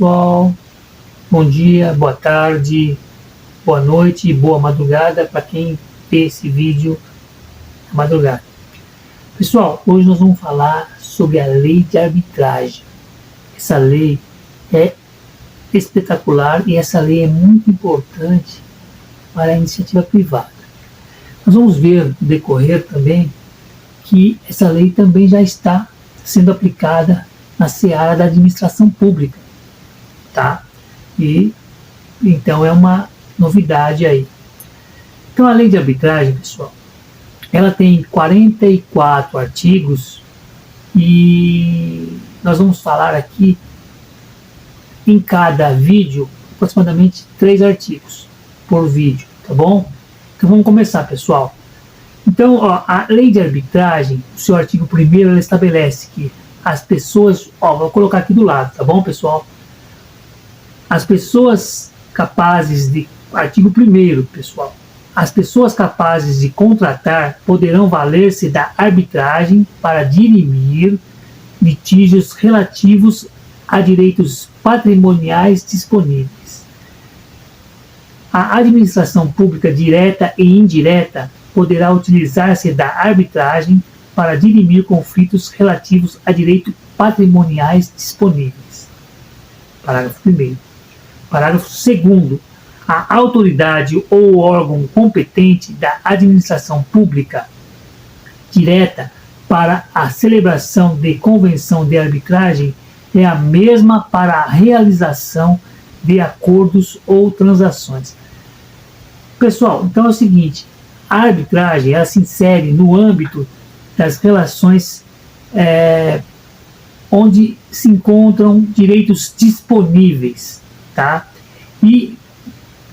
pessoal, bom dia, boa tarde, boa noite e boa madrugada para quem vê esse vídeo na madrugada. Pessoal, hoje nós vamos falar sobre a lei de arbitragem. Essa lei é espetacular e essa lei é muito importante para a iniciativa privada. Nós vamos ver no decorrer também que essa lei também já está sendo aplicada na seara da administração pública, tá? E então é uma novidade aí. Então a lei de arbitragem, pessoal, ela tem 44 artigos e nós vamos falar aqui em cada vídeo aproximadamente 3 artigos por vídeo, tá bom? Então vamos começar, pessoal. Então, a lei de arbitragem, o seu artigo 1º, ela estabelece que as pessoas, vou colocar aqui do lado, tá bom, pessoal? As pessoas capazes de, artigo 1º, pessoal, as pessoas capazes de contratar poderão valer-se da arbitragem para dirimir litígios relativos a direitos patrimoniais disponíveis. A administração pública direta e indireta poderá utilizar-se da arbitragem para dirimir conflitos relativos a direitos patrimoniais disponíveis. Parágrafo 1º. Parágrafo 2º. A autoridade ou órgão competente da administração pública direta para a celebração de convenção de arbitragem é a mesma para a realização de acordos ou transações. Pessoal, então é o seguinte, a arbitragem ela se insere no âmbito das relações onde se encontram direitos disponíveis, tá? E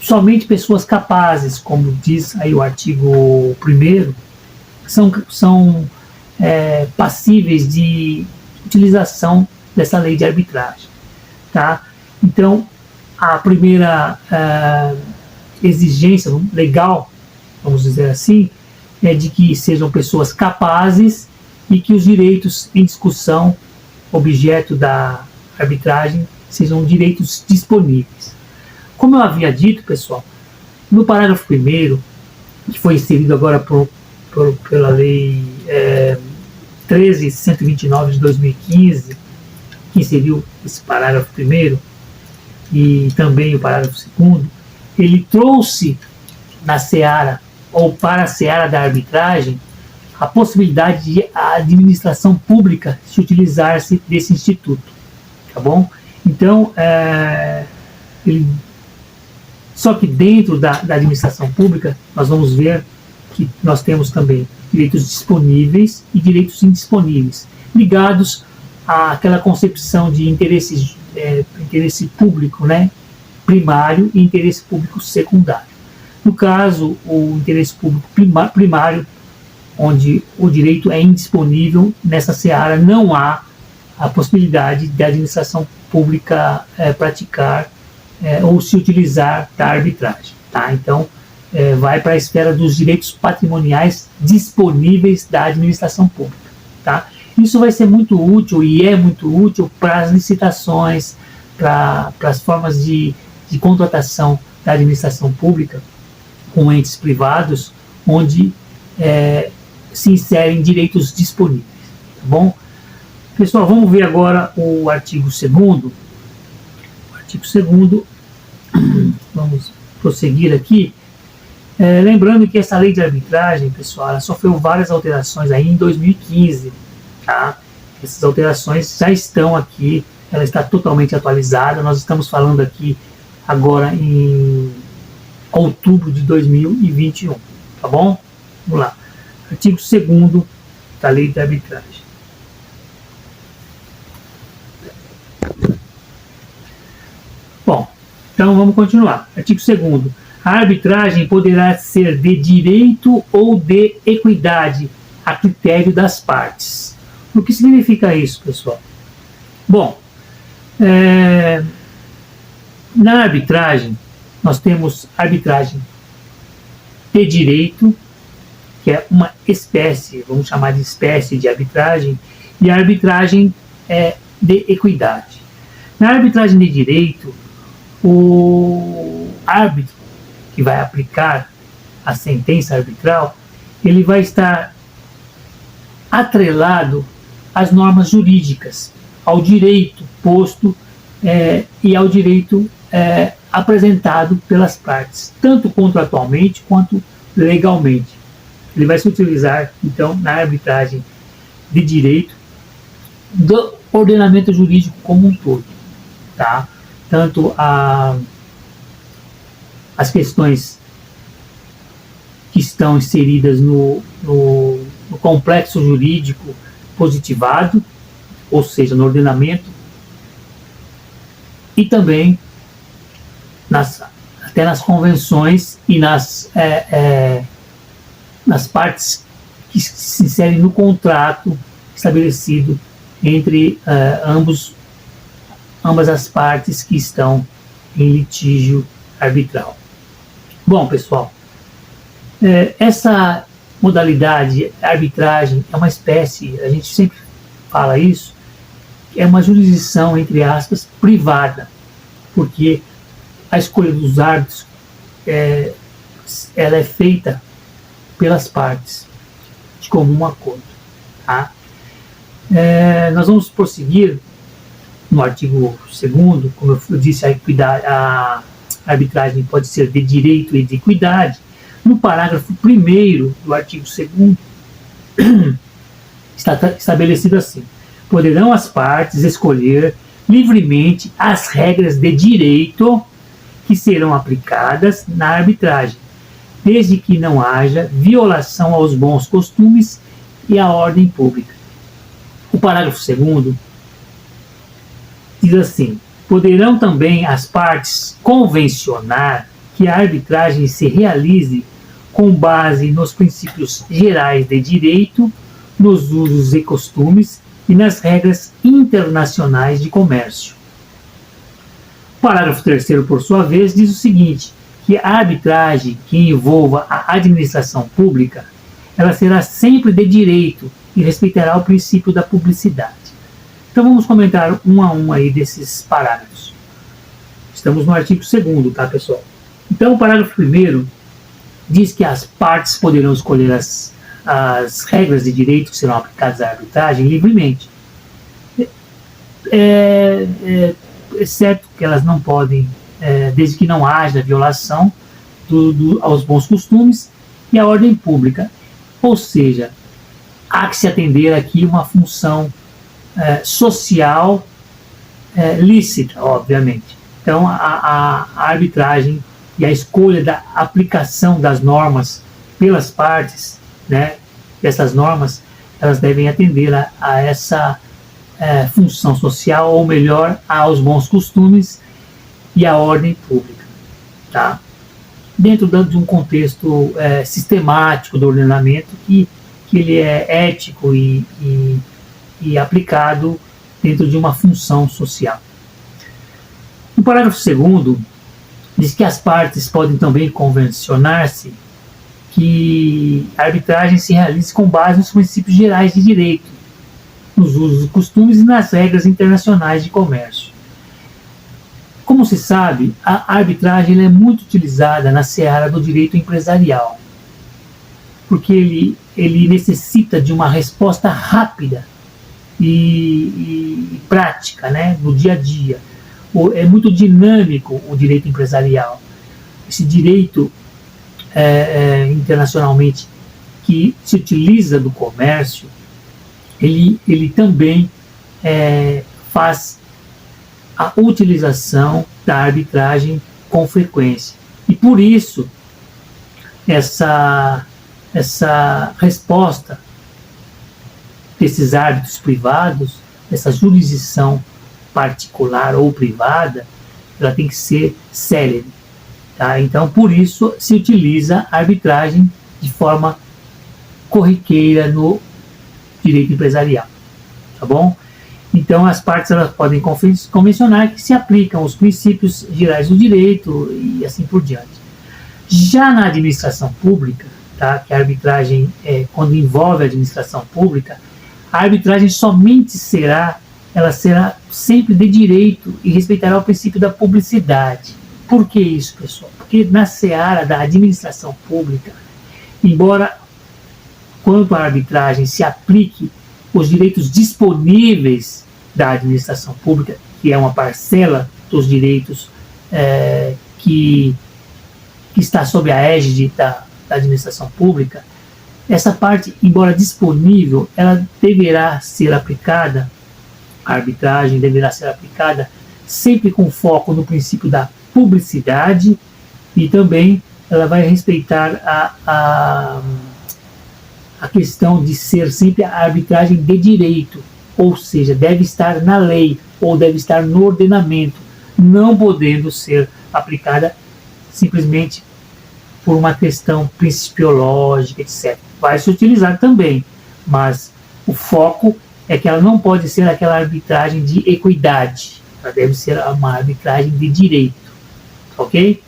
somente pessoas capazes, como diz aí o artigo 1º, são passíveis de utilização dessa lei de arbitragem, tá? Então, a primeira exigência legal, vamos dizer assim, é de que sejam pessoas capazes e que os direitos em discussão, objeto da arbitragem, sejam direitos disponíveis. Como eu havia dito, pessoal, no parágrafo 1º, que foi inserido agora pela lei 13.129 de 2015, que inseriu esse parágrafo 1º e também o parágrafo 2º, ele trouxe na seara ou para a seara da arbitragem a possibilidade de a administração pública se utilizar-se desse instituto, tá bom? Então, só que dentro da administração pública nós vamos ver que nós temos também direitos disponíveis e direitos indisponíveis, ligados àquela concepção de interesse público, né, primário e interesse público secundário. No caso, o interesse público primário, onde o direito é indisponível, nessa seara não há a possibilidade da administração pública praticar ou se utilizar da arbitragem, tá? Então, vai para a esfera dos direitos patrimoniais disponíveis da administração pública, tá? Isso vai ser muito útil e é muito útil para as licitações, para as formas de contratação da administração pública com entes privados, onde se inserem direitos disponíveis, tá bom? Pessoal, vamos ver agora o artigo 2º. O artigo 2º, vamos prosseguir aqui. Lembrando que essa lei de arbitragem, pessoal, ela sofreu várias alterações aí em 2015, tá? Essas alterações já estão aqui, ela está totalmente atualizada. Nós estamos falando aqui agora em outubro de 2021, tá bom? Vamos lá. Artigo 2º da lei de arbitragem. Bom, então vamos continuar. Artigo 2º. A arbitragem poderá ser de direito ou de equidade, a critério das partes. O que significa isso, pessoal? Bom, na arbitragem, nós temos arbitragem de direito, que é uma espécie, vamos chamar de espécie de arbitragem, e a arbitragem de equidade. Na arbitragem de direito, o árbitro que vai aplicar a sentença arbitral, ele vai estar atrelado às normas jurídicas, ao direito posto e ao direito apresentado pelas partes, tanto contratualmente quanto legalmente. Ele vai se utilizar, então, na arbitragem de direito do ordenamento jurídico como um todo, tá? Tanto as questões que estão inseridas no complexo jurídico positivado, ou seja, no ordenamento, e também até nas convenções e nas partes que se inserem no contrato estabelecido entre ambas as partes que estão em litígio arbitral. Bom, pessoal, essa modalidade arbitragem é uma espécie, a gente sempre fala isso, é uma jurisdição, entre aspas, privada, porque a escolha dos árbitros ela é feita pelas partes de comum acordo. Tá? Nós vamos prosseguir no artigo 2º, como eu disse, a arbitragem pode ser de direito e de equidade. No parágrafo 1º do artigo 2º, está estabelecido assim: poderão as partes escolher livremente as regras de direito que serão aplicadas na arbitragem, desde que não haja violação aos bons costumes e à ordem pública. O parágrafo 2º diz assim: poderão também as partes convencionar que a arbitragem se realize com base nos princípios gerais de direito, nos usos e costumes e nas regras internacionais de comércio. O parágrafo 3º, por sua vez, diz o seguinte: que a arbitragem que envolva a administração pública, ela será sempre de direito e respeitará o princípio da publicidade. Então vamos comentar um a um aí desses parágrafos. Estamos no artigo 2º, tá, pessoal? Então o parágrafo 1º diz que as partes poderão escolher as regras de direito que serão aplicadas à arbitragem livremente. Exceto que elas não podem, desde que não haja violação aos bons costumes e à ordem pública. Ou seja, há que se atender aqui uma função social lícita, obviamente. Então, a arbitragem e a escolha da aplicação das normas pelas partes, né, dessas normas, elas devem atender a essa função social, ou melhor, aos bons costumes e à ordem pública. Tá? Dentro de um contexto sistemático do ordenamento que ele é ético e aplicado dentro de uma função social. No parágrafo 2º, diz que as partes podem também convencionar-se que a arbitragem se realize com base nos princípios gerais de direito, nos usos e costumes e nas regras internacionais de comércio. Como se sabe, a arbitragem é muito utilizada na seara do direito empresarial, porque ele necessita de uma resposta rápida e prática, né, no dia a dia. É muito dinâmico o direito empresarial. Esse direito internacionalmente que se utiliza do comércio, ele também faz a utilização da arbitragem com frequência. E por isso, essa resposta desses árbitros privados, essa jurisdição particular ou privada, ela tem que ser célere. Tá? Então, por isso, se utiliza a arbitragem de forma corriqueira no direito empresarial. Tá bom? Então, as partes elas podem convencionar que se aplicam os princípios gerais do direito e assim por diante. Já na administração pública, tá? Que a arbitragem, quando envolve a administração pública, a arbitragem somente será ela será sempre de direito e respeitará o princípio da publicidade. Por que isso, pessoal? Porque na seara da administração pública, embora quanto à arbitragem se aplique os direitos disponíveis da administração pública, que é uma parcela dos direitos que está sob a égide da administração pública, essa parte, embora disponível, ela deverá ser aplicada, a arbitragem deverá ser aplicada sempre com foco no princípio da publicidade, e também ela vai respeitar a questão de ser sempre a arbitragem de direito, ou seja, deve estar na lei ou deve estar no ordenamento, não podendo ser aplicada simplesmente por uma questão principiológica, etc. Vai se utilizar também, mas o foco é que ela não pode ser aquela arbitragem de equidade, ela deve ser uma arbitragem de direito, ok?